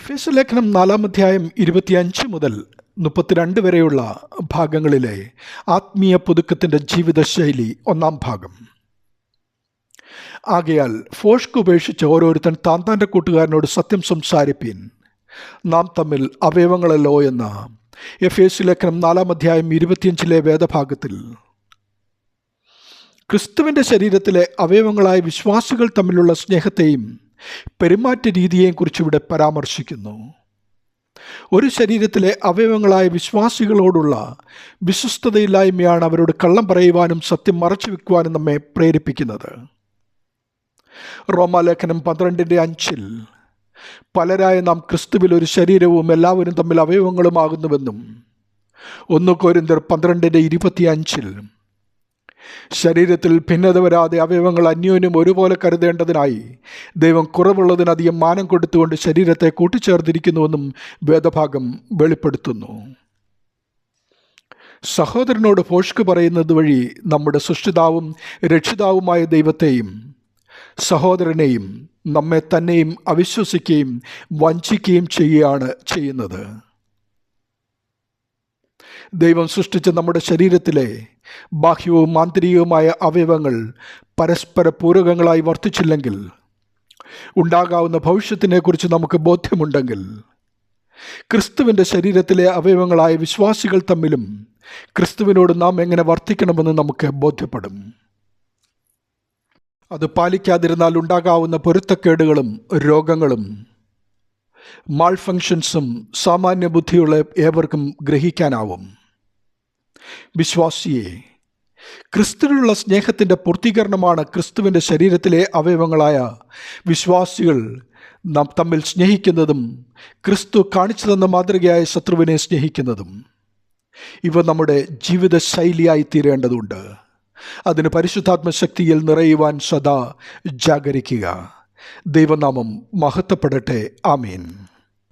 എഫേസ്യ ലേഖനം 4 അധ്യായം 25 മുതൽ 32 വരെയുള്ള ഭാഗങ്ങളിലെ ആത്മീയ പുതുക്കത്തിൻ്റെ ജീവിതശൈലി 1-ാം ഭാഗം. ആകയാൽ ഫോഷ്ക് ഉപേക്ഷിച്ച് ഓരോരുത്തൻ താൻ്റെ കൂട്ടുകാരനോട് സത്യം സംസാരിപ്പീൻ, നാം തമ്മിൽ അവയവങ്ങളല്ലോ എന്ന എഫേസ്യ ലേഖനം 4 അധ്യായം 25 വേദഭാഗത്തിൽ ക്രിസ്തുവിൻ്റെ ശരീരത്തിലെ അവയവങ്ങളായ വിശ്വാസികൾ തമ്മിലുള്ള സ്നേഹത്തെയും പെരുമാറ്റ രീതിയെയും കുറിച്ച് ഇവിടെ പരാമർശിക്കുന്നു. ഒരു ശരീരത്തിലെ അവയവങ്ങളായ വിശ്വാസികളോടുള്ള വിശ്വസ്തതയില്ലായ്മയാണ് അവരോട് കള്ളം പറയുവാനും സത്യം മറച്ചു വെക്കുവാനും നമ്മെ പ്രേരിപ്പിക്കുന്നത്. റോമാലേഖനം 12:5 പലരായ നാം ക്രിസ്തുവിൽ ഒരു ശരീരവും എല്ലാവരും തമ്മിൽ അവയവങ്ങളുമാകുന്നുവെന്നും 1 കൊരിന്ത്യർ 12:25 ശരീരത്തിൽ ഭിന്നത വരാതെ അവയവങ്ങൾ അന്യോന്യം ഒരുപോലെ കരുതേണ്ടതിനായി ദൈവം കുറവുള്ളതിനധികം മാനം കൊടുത്തുകൊണ്ട് ശരീരത്തെ കൂട്ടിച്ചേർത്തിരിക്കുന്നുവെന്നും വേദഭാഗം വെളിപ്പെടുത്തുന്നു. സഹോദരനോട് ഫോഷ്ക് പറയുന്നത് വഴി നമ്മുടെ സൃഷ്ടിതാവും രക്ഷിതാവുമായ ദൈവത്തെയും സഹോദരനെയും നമ്മെ തന്നെയും അവിശ്വസിക്കുകയും വഞ്ചിക്കുകയും ചെയ്യുന്നത്. ദൈവം സൃഷ്ടിച്ച നമ്മുടെ ശരീരത്തിലെ ബാഹ്യവും ആന്തരികവുമായ അവയവങ്ങൾ പരസ്പര പൂരകങ്ങളായി വർത്തിച്ചില്ലെങ്കിൽ, ഉണ്ടാകാവുന്ന ഭവിഷ്യത്തിനെക്കുറിച്ച് നമുക്ക് ബോധ്യമുണ്ടെങ്കിൽ, ക്രിസ്തുവിൻ്റെ ശരീരത്തിലെ അവയവങ്ങളായ വിശ്വാസികൾ തമ്മിലും ക്രിസ്തുവിനോട് നാം എങ്ങനെ വർത്തിക്കണമെന്ന് നമുക്ക് ബോധ്യപ്പെടും. അത് പാലിക്കാതിരുന്നാൽ ഉണ്ടാകാവുന്ന പൊരുത്തക്കേടുകളും രോഗങ്ങളും മാൾഫങ്ഷൻസും സാമാന്യ ബുദ്ധിയുള്ള ഏവർക്കും ഗ്രഹിക്കാനാവും. വിശ്വാസിയെ, ക്രിസ്തുവിനുള്ള സ്നേഹത്തിൻ്റെ പൂർത്തീകരണമാണ് ക്രിസ്തുവിൻ്റെ ശരീരത്തിലെ അവയവങ്ങളായ വിശ്വാസികൾ നാം തമ്മിൽ സ്നേഹിക്കുന്നതും ക്രിസ്തു കാണിച്ചു തന്ന മാതൃകയായ ശത്രുവിനെ സ്നേഹിക്കുന്നതും. ഇവ നമ്മുടെ ജീവിതശൈലിയായി തീരേണ്ടതുണ്ട്. അതിന് പരിശുദ്ധാത്മശക്തിയിൽ നിറയുവാൻ സദാ ജാഗരിക്കുക. ദൈവനാമം മഹത്വപ്പെടട്ടെ. ആമേൻ.